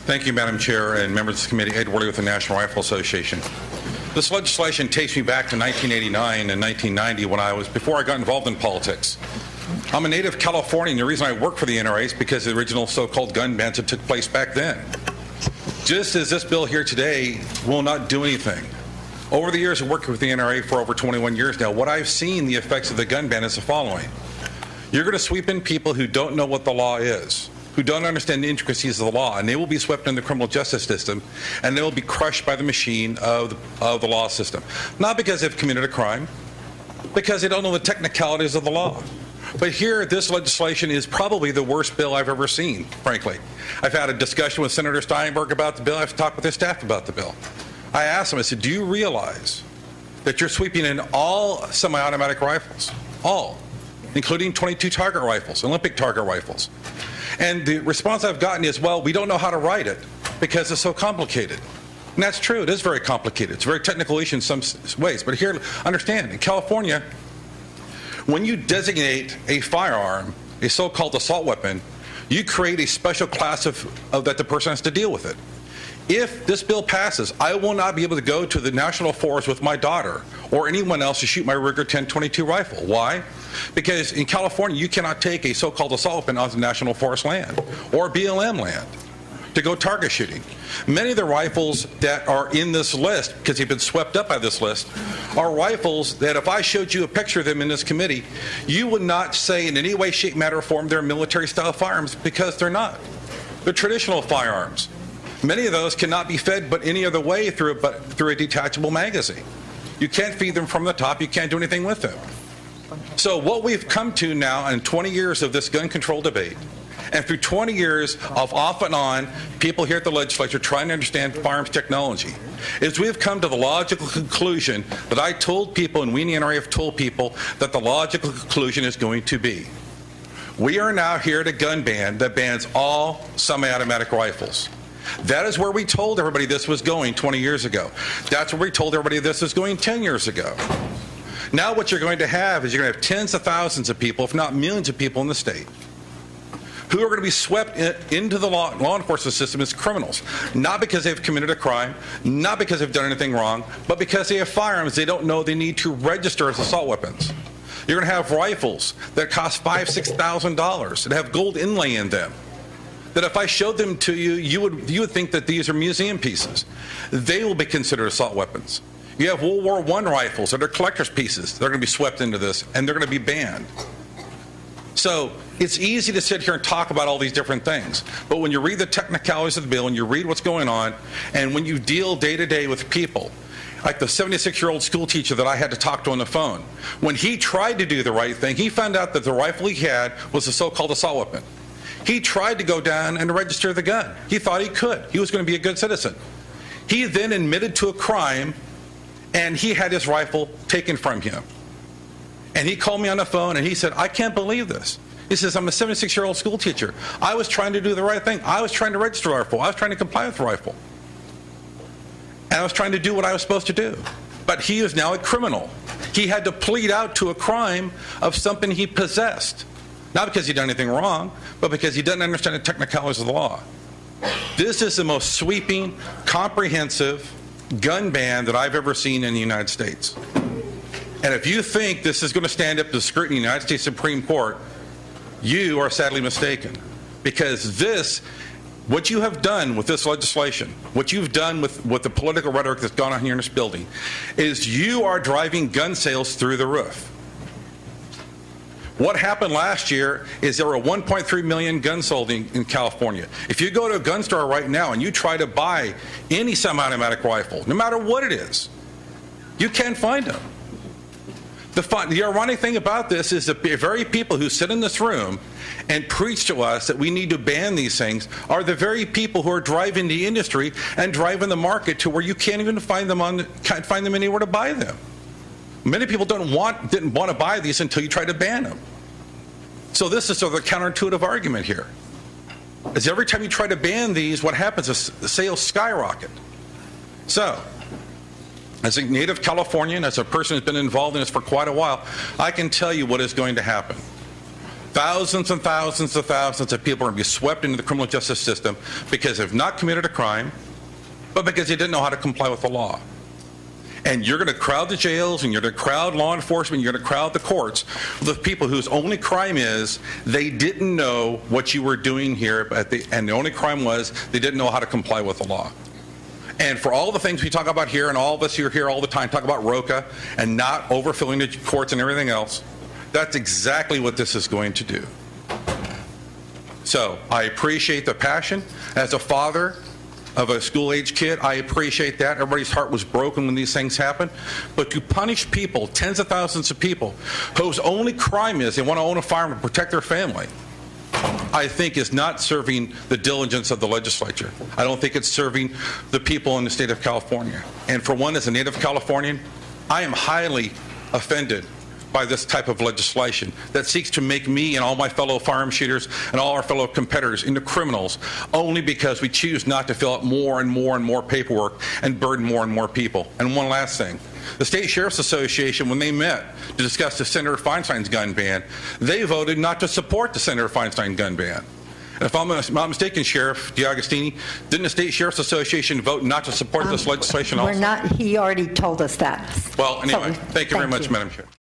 Thank you, Madam Chair and members of the committee. Ed Worley with the National Rifle Association. This legislation takes me back to 1989 and 1990 before I got involved in politics. I'm a native Californian, and the reason I work for the NRA is because of the original so-called gun bans that took place back then. Just as this bill here today will not do anything. Over the years of working with the NRA for over 21 years now, what I've seen the effects of the gun ban is the following. You're going to sweep in people who don't know what the law is, who don't understand the intricacies of the law, and they will be swept in the criminal justice system, and they will be crushed by the machine of the law system. Not because they've committed a crime, because they don't know the technicalities of the law. But here, this legislation is probably the worst bill I've ever seen, frankly. I've had a discussion with Senator Steinberg about the bill. I've talked with his staff about the bill. I asked him, I said, do you realize that you're sweeping in all semi-automatic rifles? All, including 22 target rifles, Olympic target rifles. And the response I've gotten is, well, we don't know how to write it because it's so complicated. And that's true. It is very complicated. It's a very technical issue in some ways. But here, understand, in California, when you designate a firearm, a so-called assault weapon, you create a special class that the person has to deal with it. If this bill passes, I will not be able to go to the national forest with my daughter or anyone else to shoot my Ruger 1022 rifle. Why? Because in California, you cannot take a so-called assault weapon onto national forest land or BLM land to go target shooting. Many of the rifles that are in this list, because they've been swept up by this list, are rifles that if I showed you a picture of them in this committee, you would not say in any way, shape, matter, or form they're military-style firearms, because they're not. They're traditional firearms. Many of those cannot be fed but any other way through a detachable magazine. You can't feed them from the top. You can't do anything with them. So what we've come to now in 20 years of this gun control debate, and through 20 years of off and on people here at the legislature trying to understand firearms technology, is we've come to the logical conclusion that I told people, and we in the NRA have told people, that the logical conclusion is going to be. We are now here at a gun ban that bans all semi-automatic rifles. That is where we told everybody this was going 20 years ago. That's where we told everybody this was going 10 years ago. Now what you're going to have is you're going to have tens of thousands of people, if not millions of people in the state, who are going to be swept into the law enforcement system as criminals, not because they've committed a crime, not because they've done anything wrong, but because they have firearms they don't know they need to register as assault weapons. You're going to have rifles that cost $5,000, $6,000 that have gold inlay in them, that if I showed them to you, you would think that these are museum pieces. They will be considered assault weapons. You have World War I rifles that are collector's pieces. They're going to be swept into this, and they're going to be banned. So it's easy to sit here and talk about all these different things, but when you read the technicalities of the bill and you read what's going on, and when you deal day to day with people, like the 76-year-old school teacher that I had to talk to on the phone, when he tried to do the right thing, he found out that the rifle he had was a so-called assault weapon. He tried to go down and register the gun. He thought he could. He was going to be a good citizen. He then admitted to a crime, and he had his rifle taken from him. And he called me on the phone and he said, I can't believe this. He says, I'm a 76-year-old school teacher. I was trying to do the right thing. I was trying to register a rifle. I was trying to comply with the rifle. And I was trying to do what I was supposed to do. But he is now a criminal. He had to plead out to a crime of something he possessed. Not because he'd done anything wrong, but because he doesn't understand the technicalities of the law. This is the most sweeping, comprehensive gun ban that I've ever seen in the United States. And if you think this is going to stand up to the scrutiny of the United States Supreme Court, you are sadly mistaken. Because this, what you have done with this legislation, what you've done with the political rhetoric that's gone on here in this building, is you are driving gun sales through the roof. What happened last year is there were 1.3 million guns sold in California. If you go to a gun store right now and you try to buy any semi-automatic rifle, no matter what it is, you can't find them. The ironic thing about this is the very people who sit in this room and preach to us that we need to ban these things are the very people who are driving the industry and driving the market to where you can't even find them anywhere to buy them. Many people didn't want to buy these until you try to ban them. So this is sort of a counterintuitive argument here. As every time you try to ban these, what happens is the sales skyrocket. So, as a native Californian, as a person who's been involved in this for quite a while, I can tell you what is going to happen. thousands and thousands and thousands of people are going to be swept into the criminal justice system because they've not committed a crime, but because they didn't know how to comply with the law. And you're going to crowd the jails, and you're going to crowd law enforcement, you're going to crowd the courts with people whose only crime is they didn't know what you were doing here, and the only crime was they didn't know how to comply with the law. And for all the things we talk about here, and all of us who are here all the time talk about ROCA and not overfilling the courts and everything else, that's exactly what this is going to do. So I appreciate the passion. As a father of a school-age kid, I appreciate that. Everybody's heart was broken when these things happen. But to punish people, tens of thousands of people, whose only crime is they want to own a firearm to protect their family, I think is not serving the diligence of the legislature. I don't think it's serving the people in the state of California. And for one, as a native Californian, I am highly offended by this type of legislation that seeks to make me and all my fellow firearm shooters and all our fellow competitors into criminals only because we choose not to fill out more and more and more paperwork and burden more and more people. And one last thing. The State Sheriff's Association, when they met to discuss the Senator Feinstein's gun ban, they voted not to support the Senator Feinstein gun ban. And if I'm not mistaken, Sheriff D'Agostini, didn't the State Sheriff's Association vote not to support this legislation also? We're not. He already told us that. Well, anyway, thank you very much, Madam Chair.